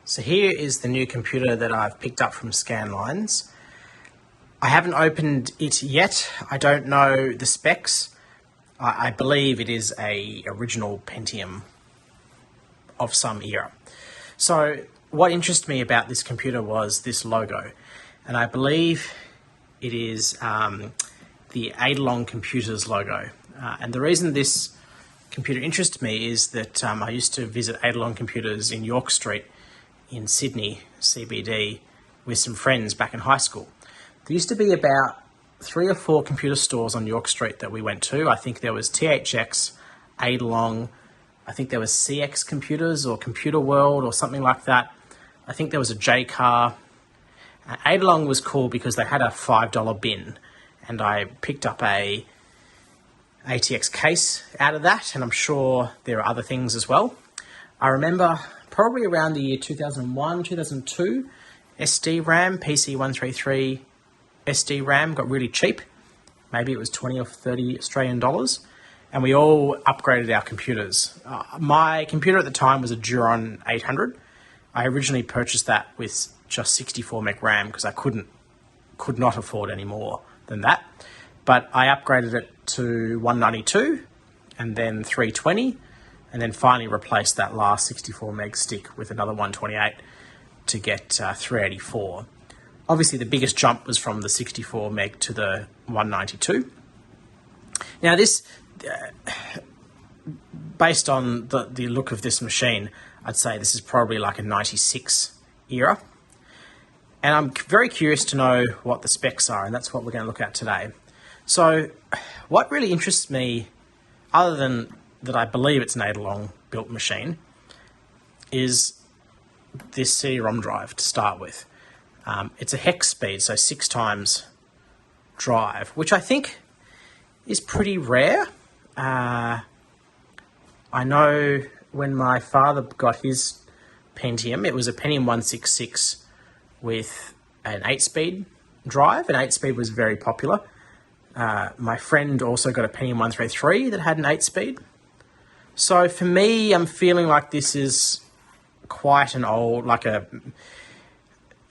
So here is the new computer that I've picked up from Scanlines. I haven't opened it yet. I don't know the specs. I believe it is a original Pentium of some era. So what interested me about this computer was this logo, and I believe it is the Adelong Computers logo. And the reason this computer interested me is that I used to visit Adelong Computers in York Street in Sydney, CBD, with some friends back in high school. There used to be about 3 or 4 computer stores on York Street that we went to. I think there was THX, Adelong, I think there was CX Computers or Computer World or something like that. I think there was a J-Car. Adelong was cool because they had a $5 bin, and I picked up a ATX case out of that, and I'm sure there are other things as well. I remember probably around the year 2001, 2002, SD RAM, PC133 SD RAM got really cheap. Maybe it was 20 or 30 Australian dollars, and we all upgraded our computers. My computer at the time was a Duron 800. I originally purchased that with just 64 meg RAM because I could not afford any more than that. But I upgraded it to 192 and then 320, and then finally replaced that last 64 meg stick with another 128 to get 384. Obviously, the biggest jump was from the 64 meg to the 192. Now, this, based on the look of this machine, I'd say this is probably like a 96 era. And I'm very curious to know what the specs are, and that's what we're going to look at today. So what really interests me, other than that I believe it's an Adelong built machine, is this CD-ROM drive to start with. It's a hex speed, so 6 times drive, which I think is pretty rare. I know when my father got his Pentium, it was a Pentium 166 with an 8-speed drive, and 8-speed was very popular. My friend also got a Pentium 133 that had an 8-speed. So for me, I'm feeling like this is quite an old,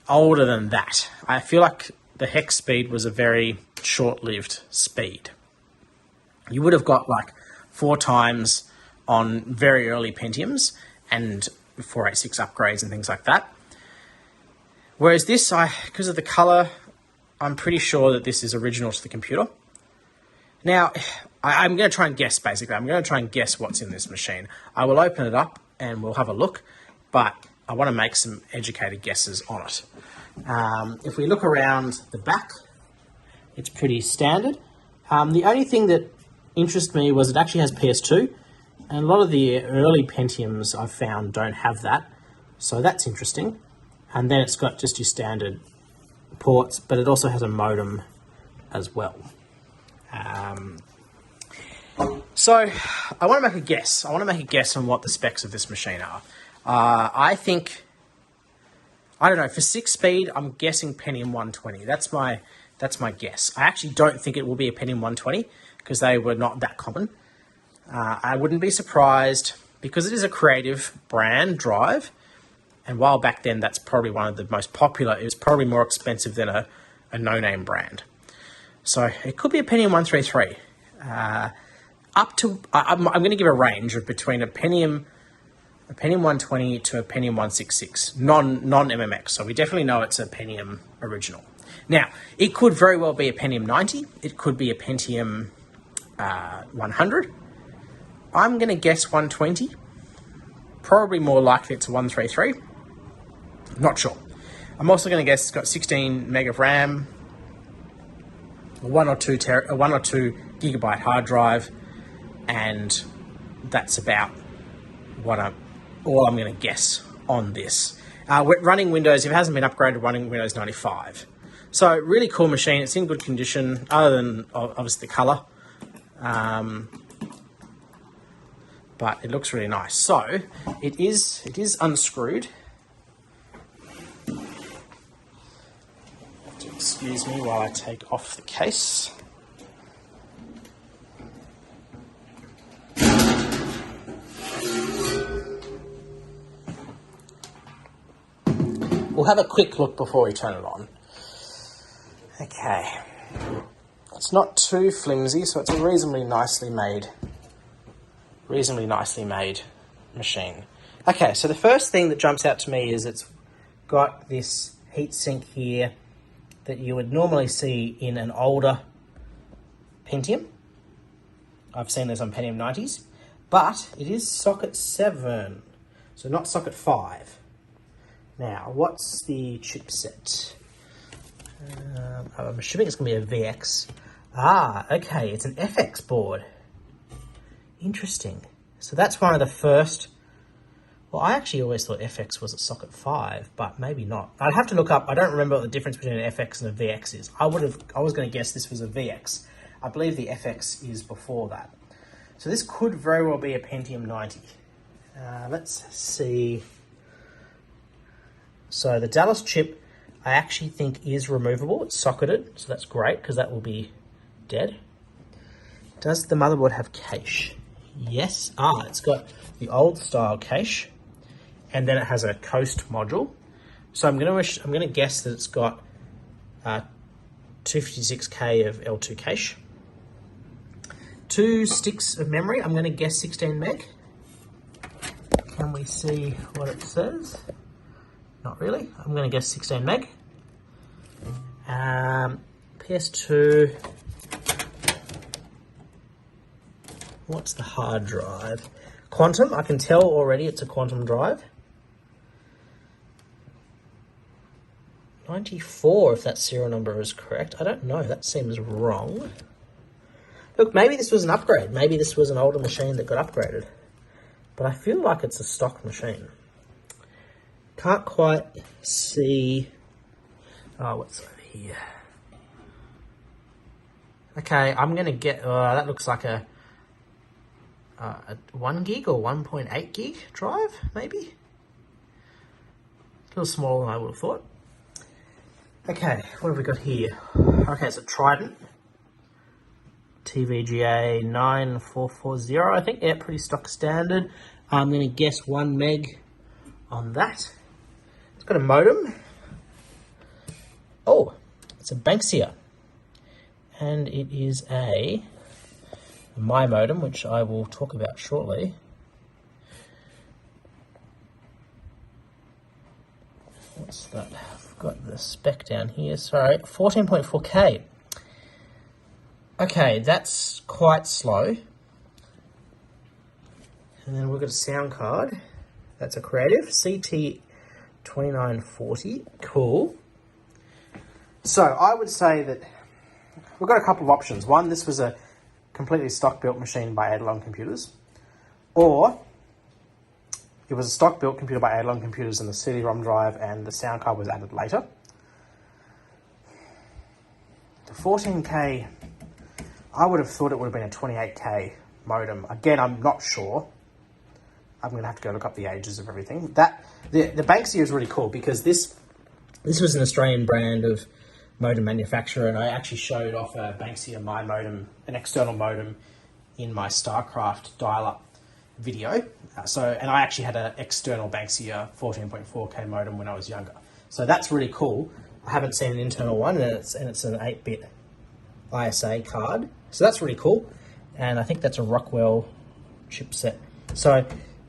older than that. I feel like the hex speed was a very short-lived speed. You would have got like 4 times on very early Pentiums and 486 upgrades and things like that. Whereas this, because of the color, I'm pretty sure that this is original to the computer. Now, I'm going to try and guess, basically. I'm going to try and guess what's in this machine. I will open it up and we'll have a look, but I want to make some educated guesses on it. If we look around the back, it's pretty standard. The only thing that interested me was it actually has PS2, and a lot of the early Pentiums I've found don't have that, so that's interesting. And then it's got just your standard ports, but it also has a modem as well. So I want to make a guess. I want to make a guess on what the specs of this machine are. I think, I don't know, for 6-speed, I'm guessing Pentium 120. That's my guess. I actually don't think it will be a Pentium 120 because they were not that common. I wouldn't be surprised because it is a creative brand drive. And while back then that's probably one of the most popular, it was probably more expensive than a no-name brand. So it could be a Pentium 133. I'm going to give a range of between a Pentium 120 to a Pentium 166, non-MMX. So we definitely know it's a Pentium original. Now, it could very well be a Pentium 90. It could be a Pentium 100. I'm going to guess 120. Probably more likely it's a 133. Not sure. I'm also going to guess it's got 16 meg of RAM, a 1 or 2 gigabyte hard drive, and that's about all I'm going to guess on this. Running Windows, if it hasn't been upgraded, running Windows 95. So really cool machine. It's in good condition, other than obviously the color. But it looks really nice. So it is unscrewed. Excuse me while I take off the case. we'll have a quick look before we turn it on. Okay. It's not too flimsy, so it's a reasonably nicely made machine. Okay, so the first thing that jumps out to me is it's got this heatsink here that you would normally see in an older Pentium. I've seen this on Pentium 90s, but it is socket 7, so not socket 5. Now, what's the chipset? I'm assuming it's going to be a VX. Ah, okay, it's an FX board. Interesting. So that's one of the first... Well, I actually always thought FX was at socket 5, but maybe not. I'd have to look up. I don't remember what the difference between an FX and a VX is. I was going to guess this was a VX. I believe the FX is before that. So this could very well be a Pentium 90. Let's see. So the Dallas chip, I actually think is removable. It's socketed, so that's great because that will be dead. Does the motherboard have cache? Yes. Ah, it's got the old style cache, and then it has a Coast module. So I'm gonna guess that it's got 256K of L2 cache. 2 sticks of memory. I'm gonna guess 16 meg. Can we see what it says? Not really. I'm gonna guess 16 meg. PS2. What's the hard drive? Quantum, I can tell already it's a quantum drive. 94, if that serial number is correct. I don't know, that seems wrong. Look, maybe this was an upgrade. Maybe this was an older machine that got upgraded. But I feel like it's a stock machine. Can't quite see... Oh, what's over here? Okay, I'm going to get... that looks like a 1 gig or 1.8 gig drive, maybe? A little smaller than I would have thought. Okay, what have we got here? Okay, it's a Trident. TVGA 9440, I think. Yeah, pretty stock standard. I'm going to guess 1 meg on that. It's got a modem. Oh, it's a Banksia. And it is a my modem, which I will talk about shortly. What's that? I've got the spec down here. Sorry, 14.4K. Okay, that's quite slow. And then we've got a sound card. That's a Creative CT2940. Cool. So I would say that we've got a couple of options. One, this was a completely stock-built machine by Adelong Computers, or it was a stock-built computer by Adelong Computers and the CD-ROM drive and the sound card was added later. The 14K, I would have thought it would have been a 28K modem. Again, I'm not sure. I'm going to have to go look up the ages of everything. The Banksia is really cool because this was an Australian brand of modem manufacturer, and I actually showed off a Banksia My modem, an external modem, in my StarCraft dial-up video. And I actually had an external Banksia 14.4K modem when I was younger. So that's really cool. I haven't seen an internal one, and it's an 8-bit ISA card. So that's really cool. And I think that's a Rockwell chipset. So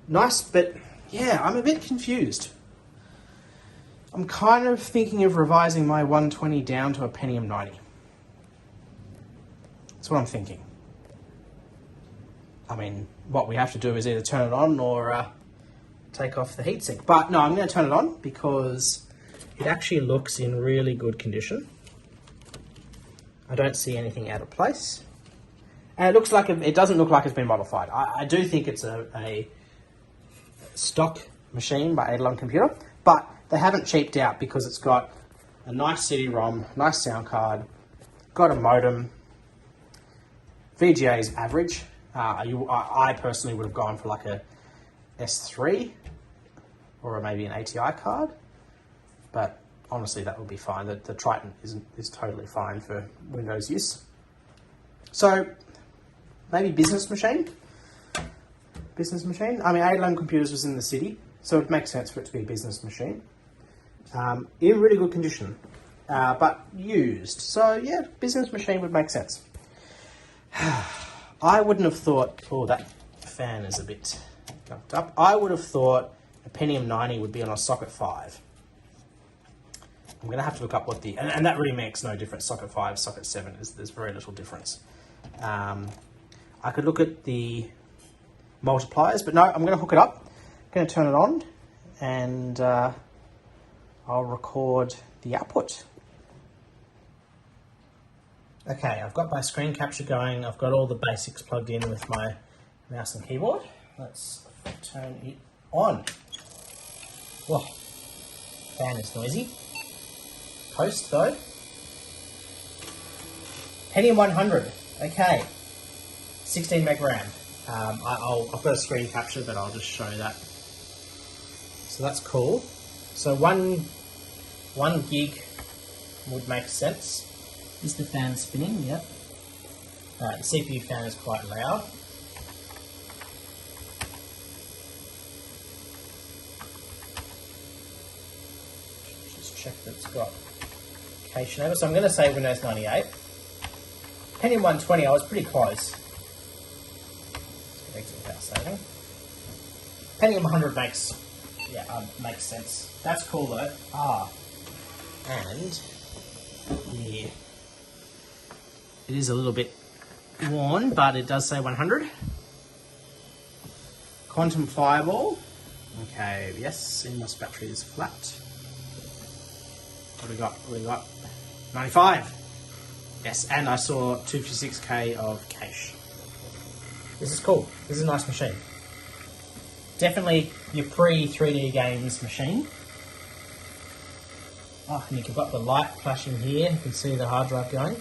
nice, but yeah, I'm a bit confused. I'm kind of thinking of revising my 120 down to a Pentium 90. That's what I'm thinking. I mean, what we have to do is either turn it on or take off the heatsink. But no, I'm going to turn it on because it actually looks in really good condition. I don't see anything out of place. And it looks like it doesn't look like it's been modified. I do think it's a stock machine by Adelong Computer, but they haven't cheaped out because it's got a nice CD-ROM, nice sound card, got a modem. VGA is average. I personally would have gone for like a S3 or maybe an ATI card, but honestly that would be fine. The Triton is totally fine for Windows use. So maybe business machine. I mean, Adelong Computers was in the city, so it makes sense for it to be a business machine. in really good condition, but used. So yeah, business machine would make sense. I wouldn't have thought, oh, that fan is a bit gunked up. I would have thought a Pentium 90 would be on a socket 5. I'm going to have to look up what the, and that really makes no difference. Socket 5, socket 7, there's very little difference. I could look at the multipliers, but no, I'm going to hook it up. I'm going to turn it on, and I'll record the output. Okay, I've got my screen capture going. I've got all the basics plugged in with my mouse and keyboard. Let's turn it on. Whoa, fan is noisy. Post though. Pentium 100. Okay, 16 meg RAM. I've got a screen capture, but I'll just show that. So that's cool. So one gig would make sense. Is the fan spinning? Yep. The CPU fan is quite loud. Just check that it's got cache enable. So I'm going to say Windows 98. Pentium 120, I was pretty close. Let's get exit without saving. Pentium 100 makes sense. That's cool though. And yeah. It is a little bit worn, but it does say 100. Quantum Fireball. Okay, yes, CMOS battery is flat. What do we got? 95. Yes, and I saw 256K of cache. This is cool. This is a nice machine. Definitely your pre-3D games machine. Oh, and you've got the light flashing here. You can see the hard drive going.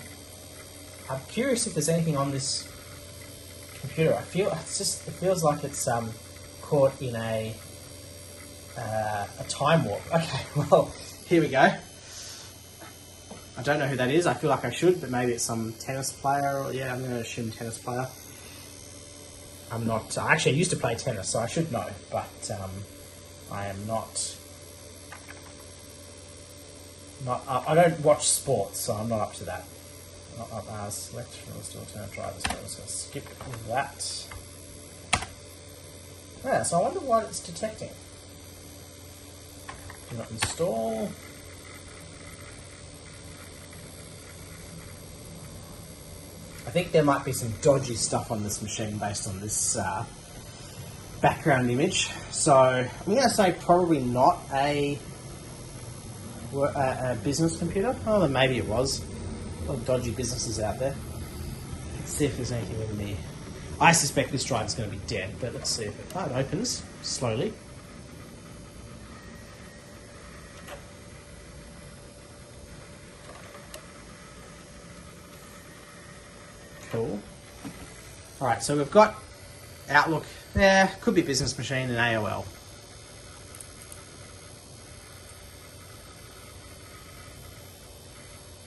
I'm curious if there's anything on this computer. It feels like it's caught in a time warp. Okay, well, here we go. I don't know who that is. I feel like I should, but maybe it's some tennis player. Or, yeah, I'm going to assume tennis player. I'm not. Actually, I used to play tennis, so I should know, but I am not. I don't watch sports, so I'm not up to that. Select from the alternate drivers. I'm just going to skip that. Yeah, so I wonder what it's detecting. Do not install. I think there might be some dodgy stuff on this machine based on this background image. So I'm going to say probably not a business computer. Oh, maybe it was. A lot of dodgy businesses out there. Let's see if there's anything in there. I suspect this drive is going to be dead, but let's see if it opens slowly. Cool. Alright, so we've got Outlook. Yeah, could be business machine and AOL.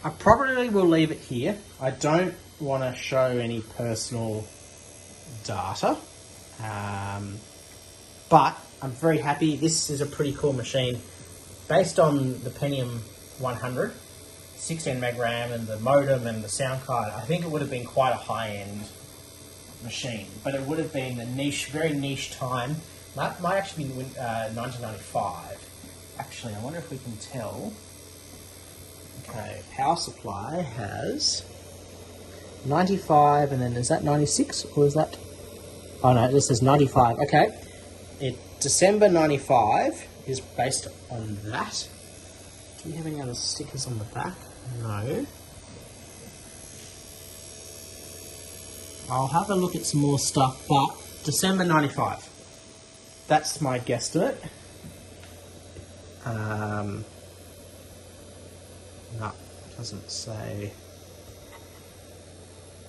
I probably will leave it here. I don't want to show any personal data, but I'm very happy. This is a pretty cool machine based on the Pentium 100, 16 meg RAM and the modem and the sound card. I think it would have been quite a high-end machine, but it would have been a niche, very niche time. Might actually be 1995. Actually, I wonder if we can tell. Okay, power supply has 95, and then is that 96, or is that... Oh no, this is 95, okay. December 95 is based on that. Do we have any other stickers on the back? No. I'll have a look at some more stuff, but December 95. That's my guesstimate. No, doesn't say.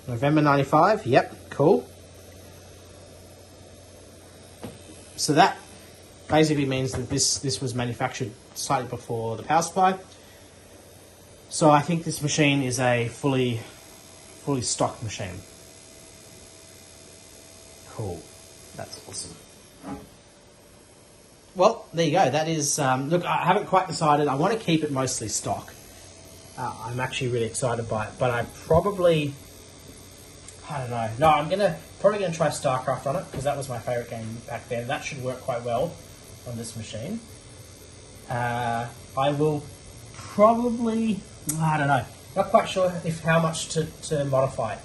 November 95, yep, cool. So that basically means that this was manufactured slightly before the power supply. So I think this machine is a fully stocked machine. Cool, that's awesome. well, there you go. That is, look, I haven't quite decided. I want to keep it mostly stock. I'm actually really excited by it, but I don't know. No, I'm probably gonna try StarCraft on it because that was my favourite game back then. That should work quite well on this machine. I will probably, I don't know, not quite sure how much to modify it.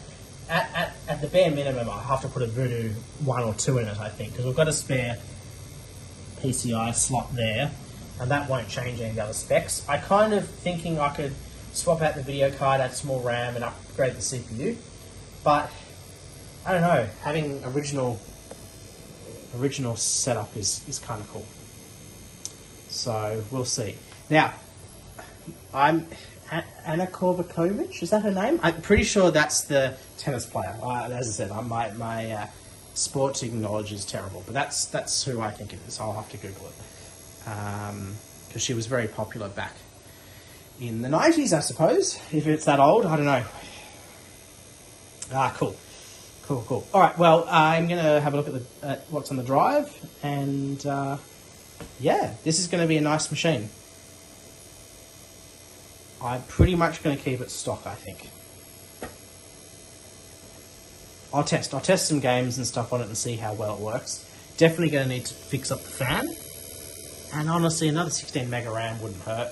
At the bare minimum, I have to put a Voodoo 1 or 2 in it, I think, because we've got a spare PCI slot there, and that won't change any of the other specs. I kind of thinking I could swap out the video card, add some more RAM, and upgrade the CPU, but I don't know. Having original setup is kind of cool. So we'll see. Now, I'm Anna Kovakovic, is that her name? I'm pretty sure that's the tennis player. As I said, my sporting knowledge is terrible, but that's who I think it is. I'll have to Google it because she was very popular back in the 90s, I suppose. If it's that old, I don't know. Cool. All right, well, I'm going to have a look at what's on the drive, and yeah, this is going to be a nice machine. I'm pretty much going to keep it stock, I think. I'll test some games and stuff on it and see how well it works. Definitely going to need to fix up the fan. And honestly, another 16 mega RAM wouldn't hurt.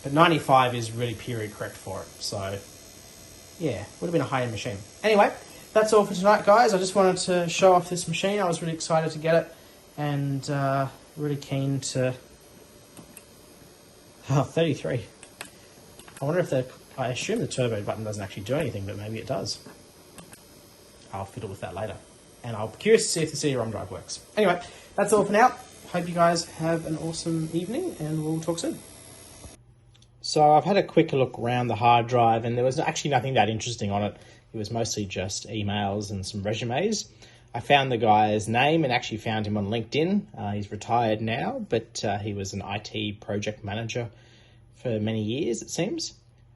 But 95 is really period correct for it. So, yeah, would have been a high-end machine. Anyway, that's all for tonight, guys. I just wanted to show off this machine. I was really excited to get it. And really keen to... Oh, 33. I wonder if I assume the turbo button doesn't actually do anything, but maybe it does. I'll fiddle with that later. And I'll be curious to see if the CD-ROM drive works. Anyway, that's all for now. Hope you guys have an awesome evening, and we'll talk soon. So I've had a quick look around the hard drive, and there was actually nothing that interesting on it. It was mostly just emails and some resumes. I found the guy's name and actually found him on LinkedIn. He's retired now, but he was an IT project manager for many years, it seems.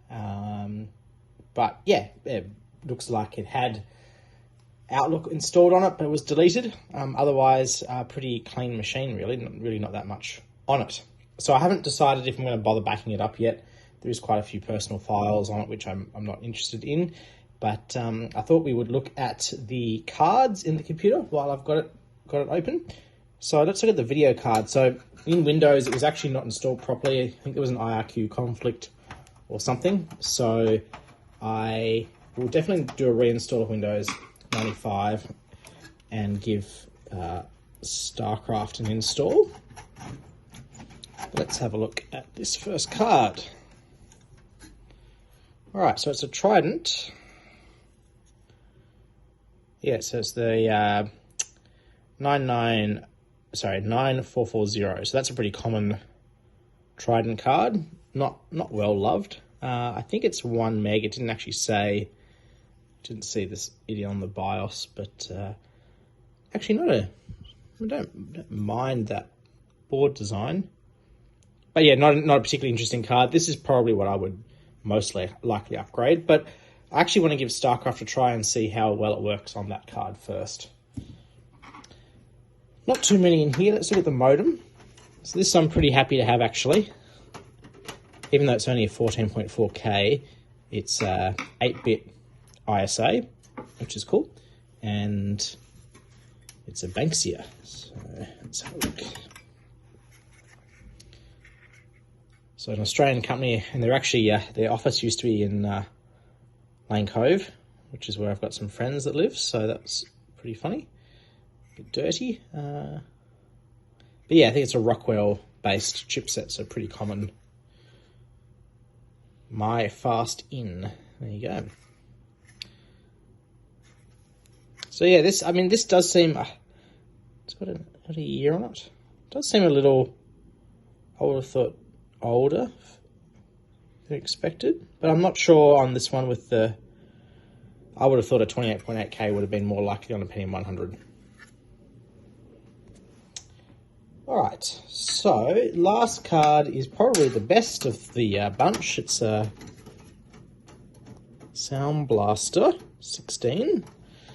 But yeah, it looks like it had Outlook installed on it, but it was deleted. Otherwise, pretty clean machine, really not that much on it. So I haven't decided if I'm going to bother backing it up yet. There is quite a few personal files on it, which I'm not interested in. But I thought we would look at the cards in the computer while I've got it open. So let's look at the video card. So in Windows, it was actually not installed properly. I think there was an IRQ conflict or something. So I will definitely do a reinstall of Windows 95 and give StarCraft an install. Let's have a look at this first card. All right, so it's a Trident. Yeah, so it's the 9440. So that's a pretty common Trident card. Not well loved. I think it's 1 meg. It didn't actually say. Didn't see this idiot on the BIOS, but actually I don't mind that board design. But yeah, not a particularly interesting card. This is probably what I would most likely upgrade, but I actually want to give StarCraft a try and see how well it works on that card first. Not too many in here. Let's look at the modem. So this I'm pretty happy to have, actually. Even though it's only a 14.4K, it's 8-bit ISA, which is cool. And it's a Banksia. So let's have a look. So an Australian company, and they're actually, their office used to be in Lane Cove, which is where I've got some friends that live, so that's pretty funny. A bit dirty. But yeah, I think it's a Rockwell-based chipset, so pretty common. My Fast In. There you go. So yeah, this does seem... it's got a year on it. It does seem a little... I would have thought older than expected, but I'm not sure on this one with the... I would have thought a 28.8K would have been more likely on a Pentium 100. Alright, so last card is probably the best of the bunch. It's a Sound Blaster 16.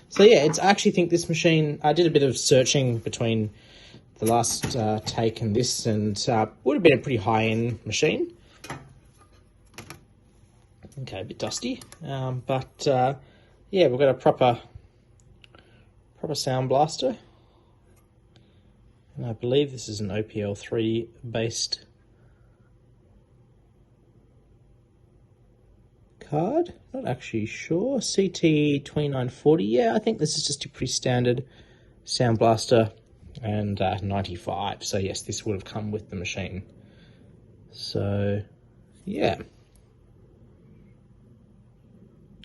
So yeah, I actually think this machine... I did a bit of searching between the last take in this, and would have been a pretty high-end machine. Okay, a bit dusty, but yeah, we've got a proper sound blaster, and I believe this is an OPL3 based card. Not actually sure. CT2940. Yeah, I think this is just a pretty standard sound blaster, and 95. So yes, this would have come with the machine. So yeah,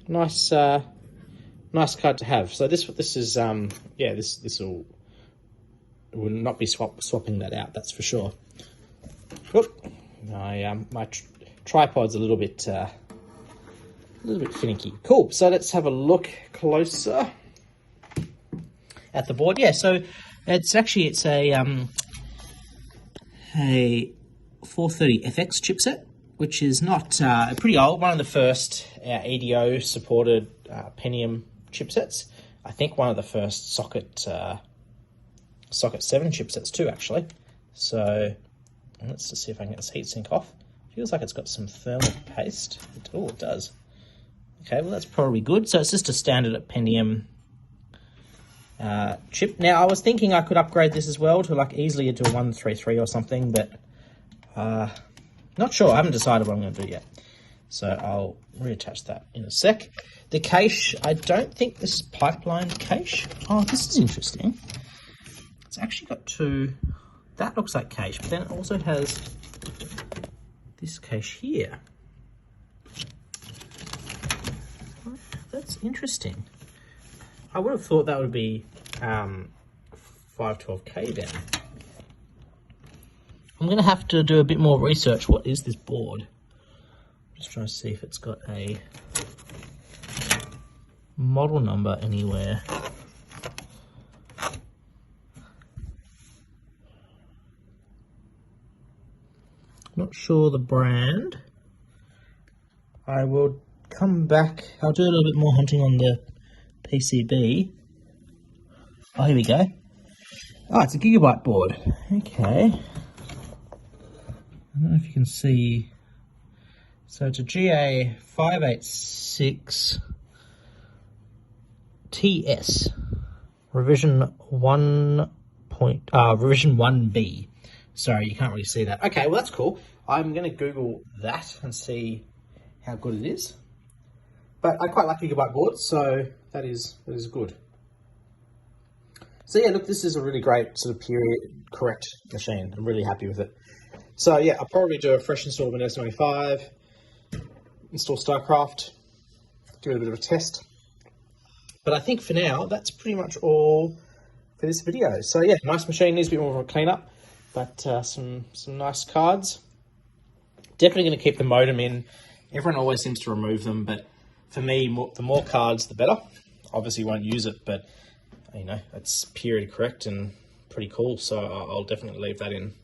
nice card to have. So this is yeah, this will not be swapping that out, that's for sure. Oop. My tripod's a little bit finicky. Cool. So let's have a look closer at the board. Yeah, so it's a 430 FX chipset, which is not pretty old. One of the first EDO supported Pentium chipsets. I think one of the first socket 7 chipsets too, actually. So let's just see if I can get this heatsink off. Feels like it's got some thermal paste. Oh, it does. Okay, well that's probably good. So it's just a standard Pentium chip. Now I was thinking I could upgrade this as well to like easily into a 133 or something, but not sure. I haven't decided what I'm going to do yet. So I'll reattach that in a sec. The cache, I don't think this is pipeline cache. Oh, this is interesting. It's actually got two. That looks like cache, but then it also has this cache here. That's interesting. I would have thought that would be 512K then. I'm going to have to do a bit more research. What is this board? Just trying to see if it's got a model number anywhere. Not sure the brand. I will come back. I'll do a little bit more hunting on the PCB. Oh, here we go. Oh, it's a gigabyte board. Okay. I don't know if you can see. So it's a GA586 TS revision 1B. Sorry, you can't really see that. Okay, well that's cool. I'm going to Google that and see how good it is. But I quite like gigabyte boards, so that is good. So yeah, look, this is a really great sort of period correct machine. I'm really happy with it. So yeah, I'll probably do a fresh install of Windows 95, install StarCraft, give it a bit of a test. But I think for now, that's pretty much all for this video. So yeah, nice machine, needs a bit more of a cleanup, but some nice cards. Definitely going to keep the modem in. Everyone always seems to remove them, but for me, the more cards, the better. Obviously won't use it, but you know, it's period correct and pretty cool, so I'll definitely leave that in.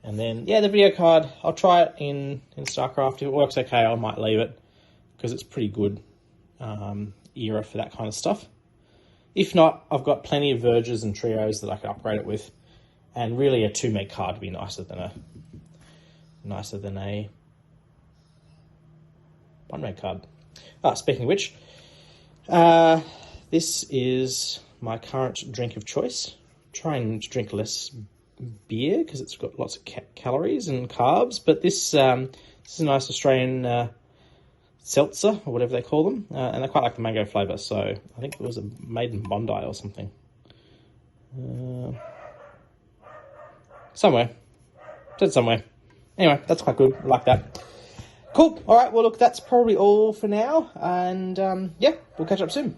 And then, yeah, the video card, I'll try it in StarCraft. If it works okay, I might leave it, because it's pretty good era for that kind of stuff. If not, I've got plenty of Verges and Trios that I could upgrade it with, and really a 2 meg card would be nicer than a 1 meg card. Speaking of which, this is my current drink of choice. Trying to drink less beer because it's got lots of calories and carbs, but this is a nice Australian seltzer or whatever they call them, and I quite like the mango flavour, so I think it was made in Bondi or something. Somewhere. Said somewhere. Anyway, that's quite good. I like that. Cool. All right, well, look, that's probably all for now, and yeah, we'll catch up soon.